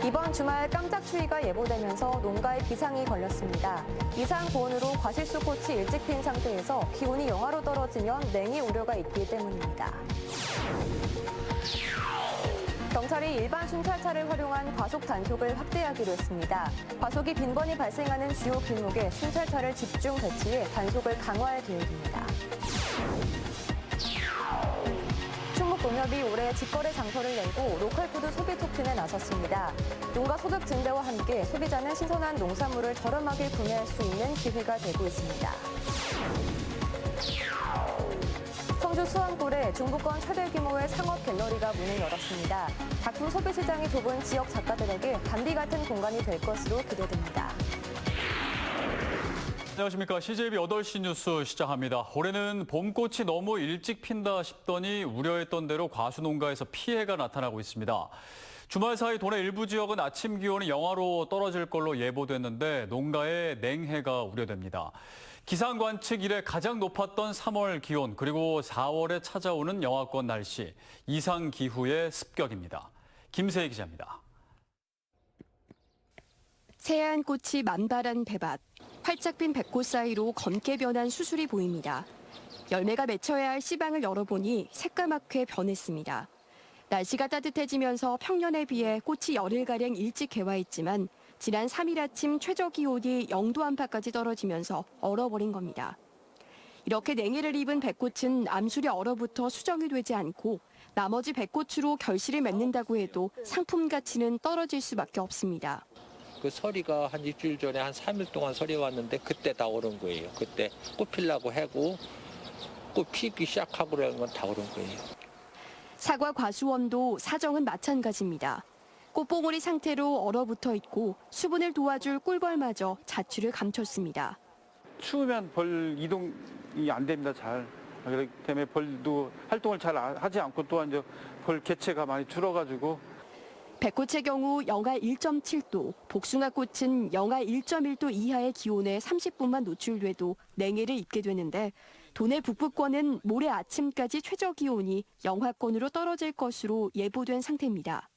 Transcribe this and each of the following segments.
이번 주말 깜짝 추위가 예보되면서 농가에 비상이 걸렸습니다. 이상 고온으로 과실수 꽃이 일찍 핀 상태에서 기온이 영하로 떨어지면 냉이 우려가 있기 때문입니다. 경찰이 일반 순찰차를 활용한 과속 단속을 확대하기로 했습니다. 과속이 빈번히 발생하는 주요 길목에 순찰차를 집중 배치해 단속을 강화할 계획입니다. 충북농협이 올해 직거래 장터를 열고 로컬푸드 소비 촉진에 나섰습니다. 농가 소득 증대와 함께 소비자는 신선한 농산물을 저렴하게 구매할 수 있는 기회가 되고 있습니다. 청주 수원굴에 중부권 최대 규모의 상업 갤러리가 문을 열었습니다. 작품 소비 시장이 좁은 지역 작가들에게 담비 같은 공간이 될 것으로 기대됩니다. 안녕하십니까. CJB 8시 뉴스 시작합니다. 올해는 봄꽃이 너무 일찍 핀다 싶더니 우려했던 대로 과수농가에서 피해가 나타나고 있습니다. 주말 사이 도내 일부 지역은 아침 기온이 영하로 떨어질 걸로 예보됐는데 농가에 냉해가 우려됩니다. 기상 관측 이래 가장 높았던 3월 기온 그리고 4월에 찾아오는 영하권 날씨, 이상 기후의 습격입니다. 김세희 기자입니다. 새하얀 꽃이 만발한 배밭, 활짝 핀 백꽃 사이로 검게 변한 수술이 보입니다. 열매가 맺혀야 할 씨방을 열어보니 새까맣게 변했습니다. 날씨가 따뜻해지면서 평년에 비해 꽃이 열흘가량 일찍 개화했지만 지난 3일 아침 최저 기온이 0도 안팎까지 떨어지면서 얼어버린 겁니다. 이렇게 냉해를 입은 백꽃은 암술이 얼어붙어 수정이 되지 않고 나머지 백꽃으로 결실을 맺는다고 해도 상품 가치는 떨어질 수밖에 없습니다. 그 서리가 한 일주일 전에 한 3일 동안 서리 왔는데 그때 다 오른 거예요. 그때 꽃 피려고 하고 꽃 피기 시작하고 그런 건 다 오른 거예요. 사과 과수원도 사정은 마찬가지입니다. 꽃봉오리 상태로 얼어붙어 있고 수분을 도와줄 꿀벌마저 자취를 감췄습니다. 추우면 벌 이동이 안 됩니다. 잘. 그렇기 때문에 벌도 활동을 잘 하지 않고 또한 이제 벌 개체가 많이 줄어가지고 백꽃의 경우 영하 1.7도, 복숭아꽃은 영하 1.1도 이하의 기온에 30분만 노출돼도 냉해를 입게 되는데 도내 북부권은 모레 아침까지 최저 기온이 영하권으로 떨어질 것으로 예보된 상태입니다.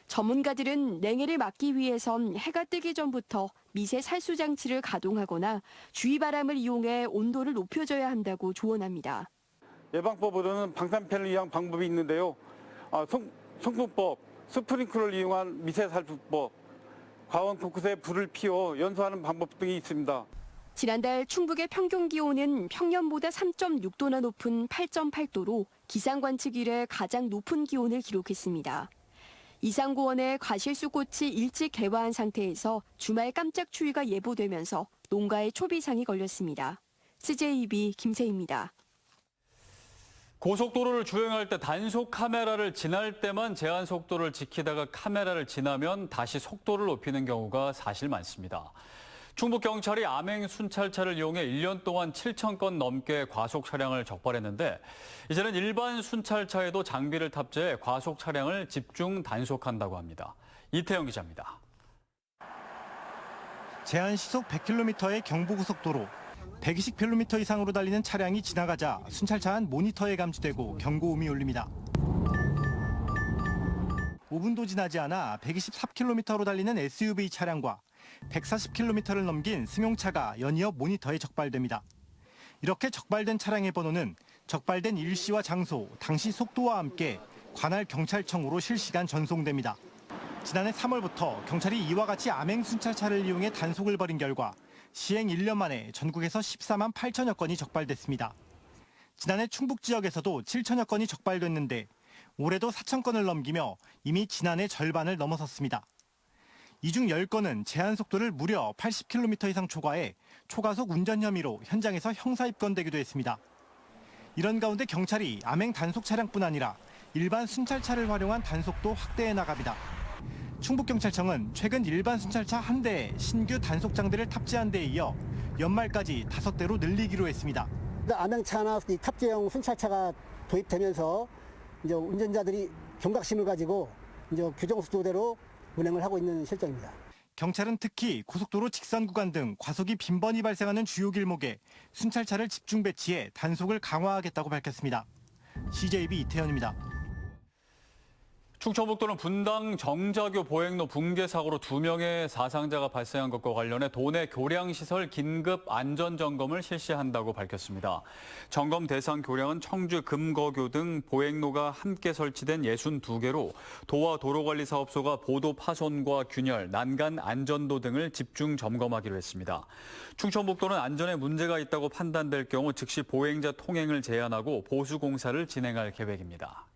전문가들은 냉해를 막기 위해선 해가 뜨기 전부터 미세 살수 장치를 가동하거나 주의바람을 이용해 온도를 높여줘야 한다고 조언합니다. 예방법으로는 방사팬을 이용한 방법이 있는데요. 송풍법, 스프링클러를 이용한 미세살수법, 과원 곳곳에 불을 피워 연소하는 방법 등이 있습니다. 지난달 충북의 평균 기온은 평년보다 3.6도나 높은 8.8도로 기상관측 이래 가장 높은 기온을 기록했습니다. 이상고원의 과실수 꽃이 일찍 개화한 상태에서 주말 깜짝 추위가 예보되면서 농가에 초비상이 걸렸습니다. CJB 김세희입니다. 고속도로를 주행할 때 단속 카메라를 지날 때만 제한 속도를 지키다가 카메라를 지나면 다시 속도를 높이는 경우가 사실 많습니다. 충북경찰이 암행 순찰차를 이용해 1년 동안 7,000건 넘게 과속 차량을 적발했는데 이제는 일반 순찰차에도 장비를 탑재해 과속 차량을 집중 단속한다고 합니다. 이태영 기자입니다. 제한 시속 100km의 경부고속도로, 120km 이상으로 달리는 차량이 지나가자 순찰차 안 모니터에 감지되고 경고음이 울립니다. 5분도 지나지 않아 123km로 달리는 SUV 차량과 140km를 넘긴 승용차가 연이어 모니터에 적발됩니다. 이렇게 적발된 차량의 번호는 적발된 일시와 장소, 당시 속도와 함께 관할 경찰청으로 실시간 전송됩니다. 지난해 3월부터 경찰이 이와 같이 암행 순찰차를 이용해 단속을 벌인 결과 시행 1년 만에 전국에서 14만 8천여 건이 적발됐습니다. 지난해 충북 지역에서도 7천여 건이 적발됐는데 올해도 4천 건을 넘기며 이미 지난해 절반을 넘어섰습니다. 이 중 10건은 제한 속도를 무려 80km 이상 초과해 초과속 운전 혐의로 현장에서 형사 입건되기도 했습니다. 이런 가운데 경찰이 암행 단속 차량뿐 아니라 일반 순찰차를 활용한 단속도 확대해 나갑니다. 충북경찰청은 최근 일반 순찰차 한 대에 신규 단속 장비를 탑재한 데에 이어 연말까지 5대로 늘리기로 했습니다. 암행차나 탑재형 순찰차가 도입되면서 이제 운전자들이 경각심을 가지고 이제 규정 속도대로 운행을 하고 있는 실정입니다. 경찰은 특히 고속도로 직선 구간 등 과속이 빈번히 발생하는 주요 길목에 순찰차를 집중 배치해 단속을 강화하겠다고 밝혔습니다. CJB 이태현입니다. 충청북도는 분당 정자교 보행로 붕괴 사고로 2명의 사상자가 발생한 것과 관련해 도내 교량시설 긴급 안전점검을 실시한다고 밝혔습니다. 점검 대상 교량은 청주 금거교 등 보행로가 함께 설치된 62개로 도와 도로관리사업소가 보도 파손과 균열, 난간 안전도 등을 집중 점검하기로 했습니다. 충청북도는 안전에 문제가 있다고 판단될 경우 즉시 보행자 통행을 제한하고 보수 공사를 진행할 계획입니다.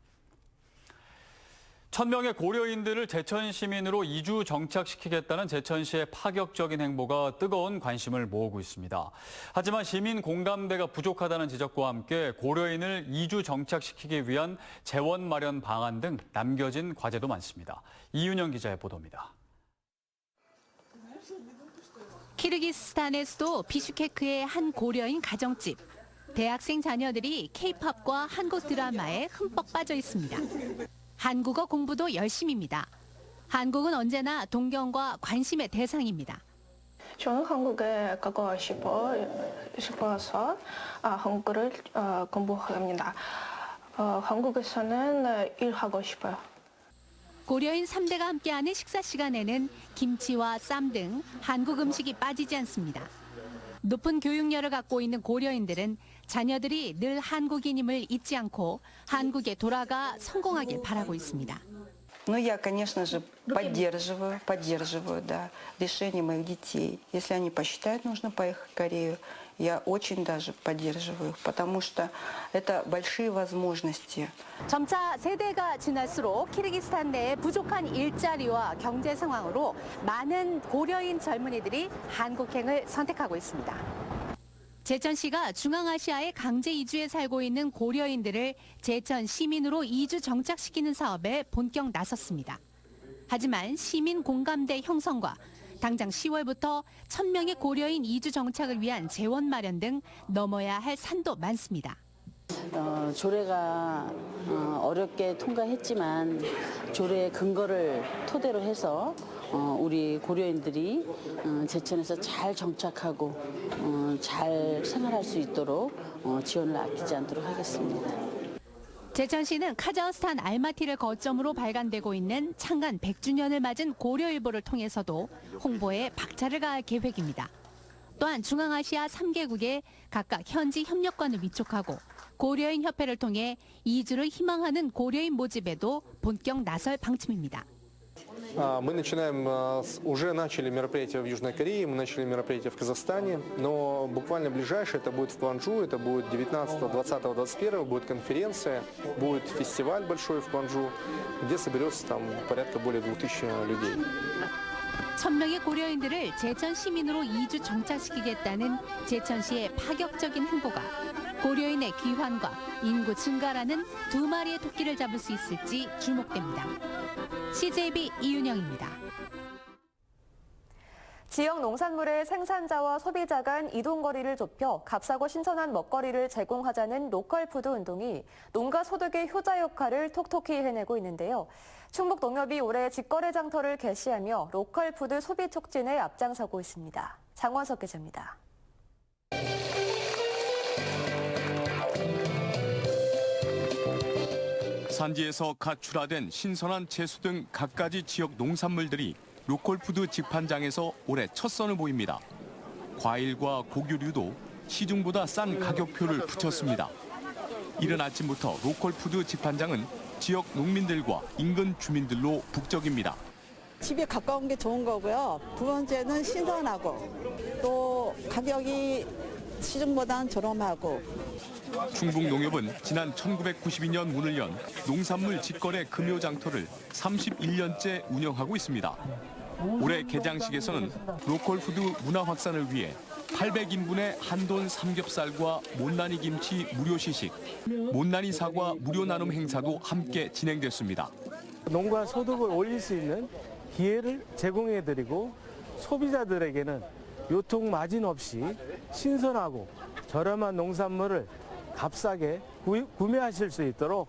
1,000명의 고려인들을 제천 시민으로 이주 정착시키겠다는 제천시의 파격적인 행보가 뜨거운 관심을 모으고 있습니다. 하지만 시민 공감대가 부족하다는 지적과 함께 고려인을 이주 정착시키기 위한 재원 마련 방안 등 남겨진 과제도 많습니다. 이윤영 기자의 보도입니다. 키르기스스탄의 수도 비슈케크의 한 고려인 가정집. 대학생 자녀들이 K-팝과 한국 드라마에 흠뻑 빠져 있습니다. 한국어 공부도 열심입니다. 한국은 언제나 동경과 관심의 대상입니다. 저는 한국에 가고 싶어서 한국어를 공부합니다. 한국에서는 일하고 싶어요. 고려인 3대가 함께하는 식사 시간에는 김치와 쌈 등 한국 음식이 빠지지 않습니다. 높은 교육열을 갖고 있는 고려인들은 자녀들이 늘 한국인임을 잊지 않고 한국에 돌아가 성공하길 바라고 있습니다. Ну, я, конечно же, поддерживаю, да, решение моих детей. Если они посчитают, нужно поехать в Корею, я очень даже поддерживаю их, потому что это большие возможности. 점차 세대가 지날수록 키르기스탄 내에 부족한 일자리와 경제 상황으로 많은 고려인 젊은이들이 한국행을 선택하고 있습니다. 제천시가 중앙아시아의 강제 이주에 살고 있는 고려인들을 제천 시민으로 이주 정착시키는 사업에 본격 나섰습니다. 하지만 시민 공감대 형성과 당장 10월부터 1,000명의 고려인 이주 정착을 위한 재원 마련 등 넘어야 할 산도 많습니다. 조례가 어렵게 통과했지만 조례의 근거를 토대로 해서 우리 고려인들이 제천에서 잘 정착하고 잘 생활할 수 있도록 지원을 아끼지 않도록 하겠습니다. 제천시는 카자흐스탄 알마티를 거점으로 발간되고 있는 창간 100주년을 맞은 고려일보를 통해서도 홍보에 박차를 가할 계획입니다. 또한 중앙아시아 3개국에 각각 현지 협력관을 위촉하고 고려인 협회를 통해 이주를 희망하는 고려인 모집에도 본격 나설 방침입니다. Мы уже начали мероприятия в Южной Корее, мы начали мероприятия в Казахстане, но буквально ближайшее это будет в Кванджу, это будет 19, 20, 21, будет конференция, будет фестиваль большой в Кванджу, где соберется там порядка более 2000 людей. 1,000명의 고려인들을 제천 시민으로 이주 정착시키겠다는 제천시의 파격적인 행보가 고려인의 귀환과 인구 증가라는 두 마리의 토끼를 잡을 수 있을지 주목됩니다. CJB 이윤영입니다. 지역 농산물의 생산자와 소비자 간 이동거리를 좁혀 값싸고 신선한 먹거리를 제공하자는 로컬푸드 운동이 농가 소득의 효자 역할을 톡톡히 해내고 있는데요. 충북농협이 올해 직거래 장터를 개시하며 로컬푸드 소비 촉진에 앞장서고 있습니다. 장원석 기자입니다. 산지에서 갓 출하된 신선한 채소 등 갖가지 지역 농산물들이 로컬푸드 직판장에서 올해 첫 선을 보입니다. 과일과 고기류도 시중보다 싼 가격표를 붙였습니다. 이른 아침부터 로컬푸드 직판장은 지역 농민들과 인근 주민들로 북적입니다. 집에 가까운 게 좋은 거고요. 두 번째는 신선하고 또 가격이 시중보다는 저렴하고. 충북농협은 지난 1992년 문을 연 농산물 직거래 금요장터를 31년째 운영하고 있습니다. 올해 개장식에서는 로컬푸드 문화 확산을 위해 800인분의 한돈 삼겹살과 못난이 김치 무료 시식, 못난이 사과 무료 나눔 행사도 함께 진행됐습니다. 농가 소득을 올릴 수 있는 기회를 제공해드리고 소비자들에게는 유통 마진 없이 신선하고 저렴한 농산물을 값싸게 구매하실 수 있도록.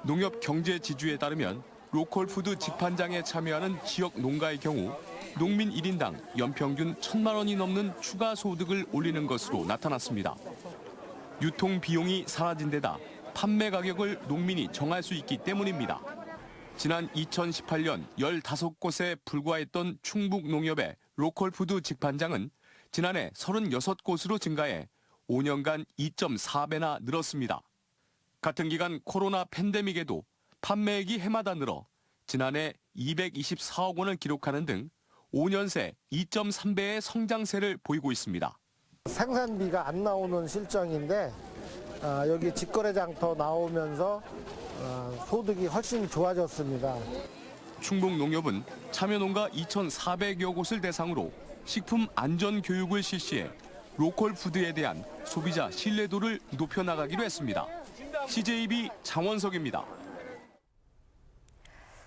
농협 경제지주에 따르면 로컬푸드 직판장에 참여하는 지역 농가의 경우 농민 1인당 연평균 1,000만 원이 넘는 추가 소득을 올리는 것으로 나타났습니다. 유통 비용이 사라진 데다 판매 가격을 농민이 정할 수 있기 때문입니다. 지난 2018년 15곳에 불과했던 충북 농협의 로컬푸드 직판장은 지난해 36곳으로 증가해 5년간 2.4배나 늘었습니다. 같은 기간 코로나 팬데믹에도 판매액이 해마다 늘어 지난해 224억 원을 기록하는 등 5년 새 2.3배의 성장세를 보이고 있습니다. 생산비가 안 나오는 실정인데 여기 직거래장터 나오면서 소득이 훨씬 좋아졌습니다. 충북농협은 참여농가 2,400여 곳을 대상으로 식품 안전 교육을 실시해 로컬 푸드에 대한 소비자 신뢰도를 높여나가기로 했습니다. CJB 장원석입니다.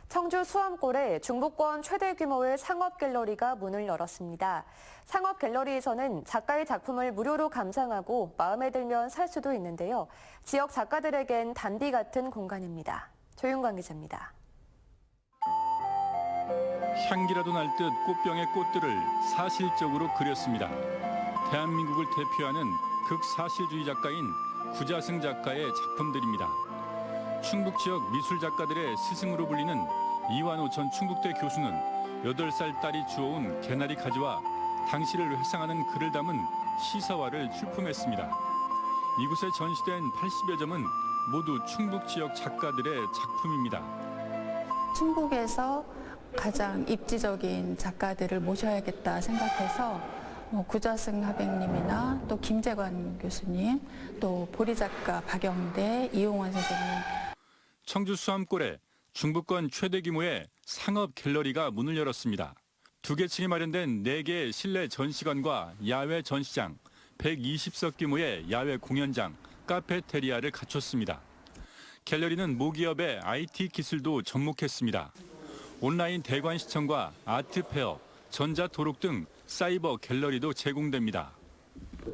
청주 수암골에 중부권 최대 규모의 상업갤러리가 문을 열었습니다. 상업갤러리에서는 작가의 작품을 무료로 감상하고 마음에 들면 살 수도 있는데요. 지역 작가들에겐 단비 같은 공간입니다. 조윤광 기자입니다. 향기라도 날 듯 꽃병의 꽃들을 사실적으로 그렸습니다. 대한민국을 대표하는 극사실주의 작가인 구자승 작가의 작품들입니다. 충북 지역 미술 작가들의 스승으로 불리는 이완호 전 충북대 교수는 8살 딸이 주워온 개나리 가지와 당시를 회상하는 글을 담은 시사화를 출품했습니다. 이곳에 전시된 80여 점은 모두 충북 지역 작가들의 작품입니다. 충북에서 가장 입지적인 작가들을 모셔야겠다 생각해서 구자승 하백님이나 또 김재관 교수님, 또 보리작가 박영대, 이용원 선생님. 청주 수암골에 중부권 최대 규모의 상업 갤러리가 문을 열었습니다. 2개 층이 마련된 4개의 실내 전시관과 야외 전시장, 120석 규모의 야외 공연장, 카페테리아를 갖췄습니다. 갤러리는 모기업의 IT 기술도 접목했습니다. 온라인 대관 시청과 아트페어, 전자도록 등 사이버 갤러리도 제공됩니다.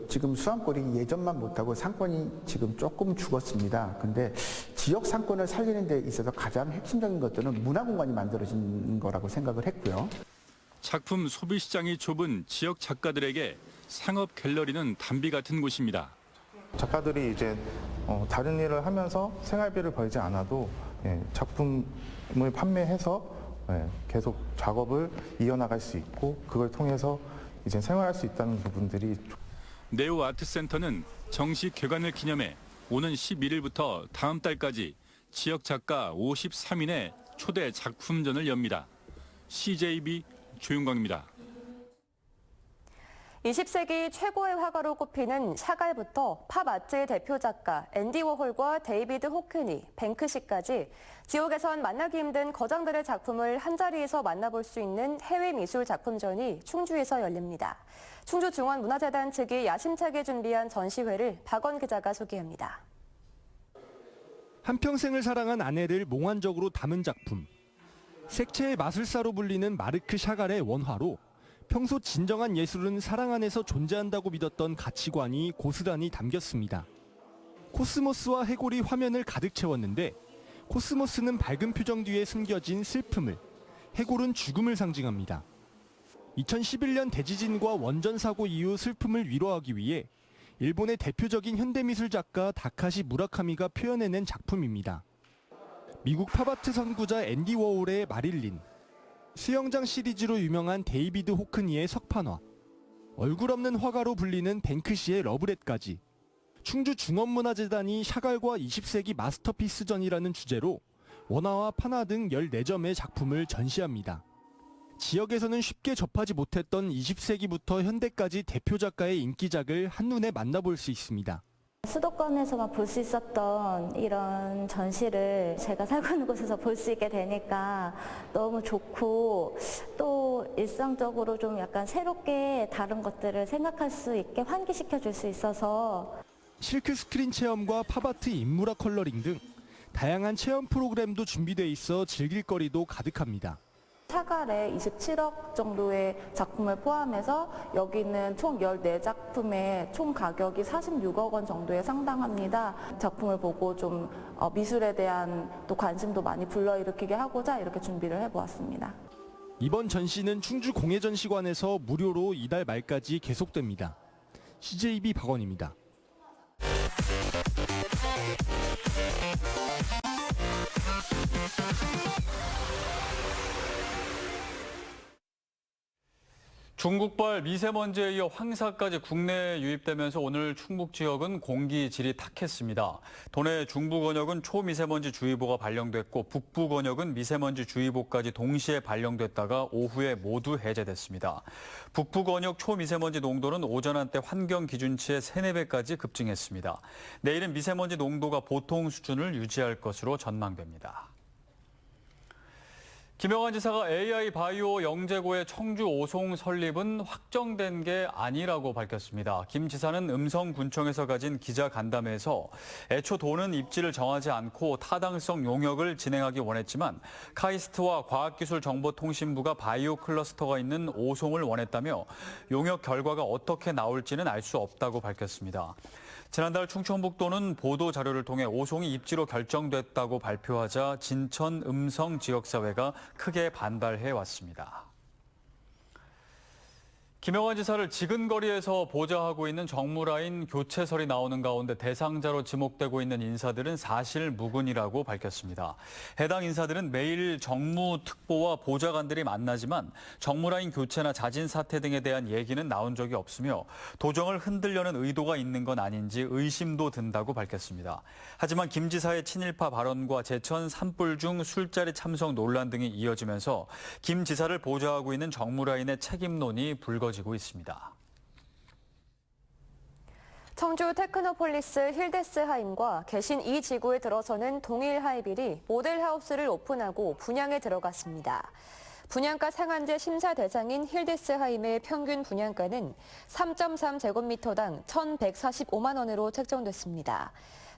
지금 수암골이 예전만 못하고 상권이 지금 조금 죽었습니다. 근데 지역 상권을 살리는 데 있어서 가장 핵심적인 것들은 문화공간이 만들어진 거라고 생각을 했고요. 작품 소비 시장이 좁은 지역 작가들에게 상업 갤러리는 단비 같은 곳입니다. 작가들이 이제 다른 일을 하면서 생활비를 벌지 않아도 작품을 판매해서 계속 작업을 이어나갈 수 있고 그걸 통해서 이제 생활할 수 있다는 부분들이. 네오 아트센터는 정식 개관을 기념해 오는 11일부터 다음 달까지 지역 작가 53인의 초대 작품전을 엽니다. CJB 조윤광입니다. 20세기 최고의 화가로 꼽히는 샤갈부터 팝아트의 대표 작가 앤디 워홀과 데이비드 호크니, 뱅크시까지 지역에선 만나기 힘든 거장들의 작품을 한자리에서 만나볼 수 있는 해외 미술 작품전이 충주에서 열립니다. 충주중원문화재단 측이 야심차게 준비한 전시회를 박원 기자가 소개합니다. 한평생을 사랑한 아내를 몽환적으로 담은 작품. 색채의 마술사로 불리는 마르크 샤갈의 원화로 평소 진정한 예술은 사랑 안에서 존재한다고 믿었던 가치관이 고스란히 담겼습니다. 코스모스와 해골이 화면을 가득 채웠는데 코스모스는 밝은 표정 뒤에 숨겨진 슬픔을, 해골은 죽음을 상징합니다. 2011년 대지진과 원전 사고 이후 슬픔을 위로하기 위해 일본의 대표적인 현대미술 작가 다카시 무라카미가 표현해낸 작품입니다. 미국 팝아트 선구자 앤디 워홀의 마릴린, 수영장 시리즈로 유명한 데이비드 호크니의 석판화, 얼굴 없는 화가로 불리는 뱅크시의 러브렛까지 충주중원문화재단이 샤갈과 20세기 마스터피스전이라는 주제로 원화와 판화 등 14점의 작품을 전시합니다. 지역에서는 쉽게 접하지 못했던 20세기부터 현대까지 대표 작가의 인기작을 한눈에 만나볼 수 있습니다. 수도권에서만 볼 수 있었던 이런 전시를 제가 살고 있는 곳에서 볼 수 있게 되니까 너무 좋고, 또 일상적으로 좀 약간 새롭게 다른 것들을 생각할 수 있게 환기시켜 줄 수 있어서. 실크 스크린 체험과 팝아트 인물화 컬러링 등 다양한 체험 프로그램도 준비돼 있어 즐길 거리도 가득합니다. 샤갈에 27억 정도의 작품을 포함해서 여기는 총 14작품의 총 가격이 46억 원 정도에 상당합니다. 작품을 보고 좀 미술에 대한 또 관심도 많이 불러일으키게 하고자 이렇게 준비를 해보았습니다. 이번 전시는 충주 공예전시관에서 무료로 이달 말까지 계속됩니다. CJB 박원입니다. 중국발 미세먼지에 이어 황사까지 국내에 유입되면서 오늘 충북 지역은 공기질이 탁했습니다. 도내 중부 권역은 초미세먼지 주의보가 발령됐고 북부 권역은 미세먼지 주의보까지 동시에 발령됐다가 오후에 모두 해제됐습니다. 북부 권역 초미세먼지 농도는 오전 한때 환경 기준치의 3, 4배까지 급증했습니다. 내일은 미세먼지 농도가 보통 수준을 유지할 것으로 전망됩니다. 김영환 지사가 AI 바이오 영재고의 청주 오송 설립은 확정된 게 아니라고 밝혔습니다. 김 지사는 음성군청에서 가진 기자간담회에서 애초 도는 입지를 정하지 않고 타당성 용역을 진행하기 원했지만 카이스트와 과학기술정보통신부가 바이오 클러스터가 있는 오송을 원했다며 용역 결과가 어떻게 나올지는 알 수 없다고 밝혔습니다. 지난달 충청북도는 보도 자료를 통해 오송이 입지로 결정됐다고 발표하자 진천 음성 지역사회가 크게 반발해 왔습니다. 김영환 지사를 지근거리에서 보좌하고 있는 정무라인 교체설이 나오는 가운데 대상자로 지목되고 있는 인사들은 사실 무근이라고 밝혔습니다. 해당 인사들은 매일 정무특보와 보좌관들이 만나지만 정무라인 교체나 자진 사퇴 등에 대한 얘기는 나온 적이 없으며 도정을 흔들려는 의도가 있는 건 아닌지 의심도 든다고 밝혔습니다. 하지만 김 지사의 친일파 발언과 제천 산불 중 술자리 참석 논란 등이 이어지면서 김 지사를 보좌하고 있는 정무라인의 책임론이 불거지고 있습니다. 청주 테크노폴리스 힐데스하임과 개신 2지구에 들어서는 동일 하이빌이 모델하우스를 오픈하고 분양에 들어갔습니다. 분양가 상한제 심사 대상인 힐데스하임의 평균 분양가는 3.3제곱미터당 1,145만 원으로 책정됐습니다.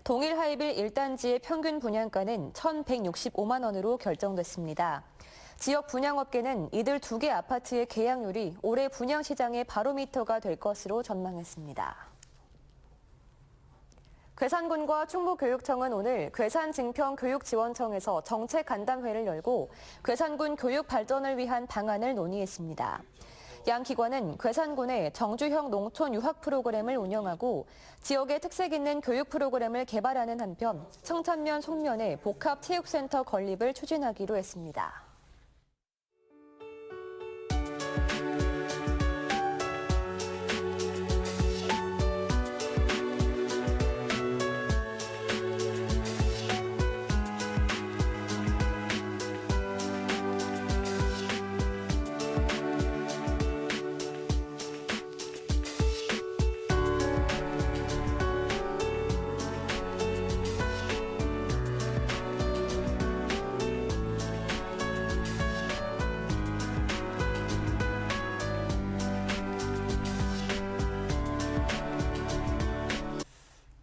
동일 하이빌 1단지의 평균 분양가는 1,165만 원으로 결정됐습니다. 지역 분양업계는 이들 2개 아파트의 계약률이 올해 분양시장의 바로미터가 될 것으로 전망했습니다. 괴산군과 충북교육청은 오늘 괴산증평교육지원청에서 정책간담회를 열고 괴산군 교육 발전을 위한 방안을 논의했습니다. 양 기관은 괴산군에 정주형 농촌 유학 프로그램을 운영하고 지역의 특색 있는 교육 프로그램을 개발하는 한편 청천면 송면에 복합체육센터 건립을 추진하기로 했습니다.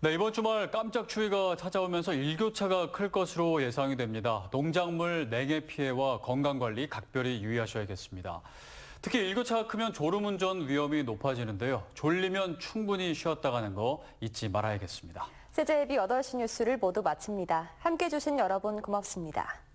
네, 이번 주말 깜짝 추위가 찾아오면서 일교차가 클 것으로 예상이 됩니다. 농작물 냉해 피해와 건강관리 각별히 유의하셔야겠습니다. 특히 일교차가 크면 졸음운전 위험이 높아지는데요. 졸리면 충분히 쉬었다 가는 거 잊지 말아야겠습니다. CJB 8시 뉴스를 모두 마칩니다. 함께해 주신 여러분 고맙습니다.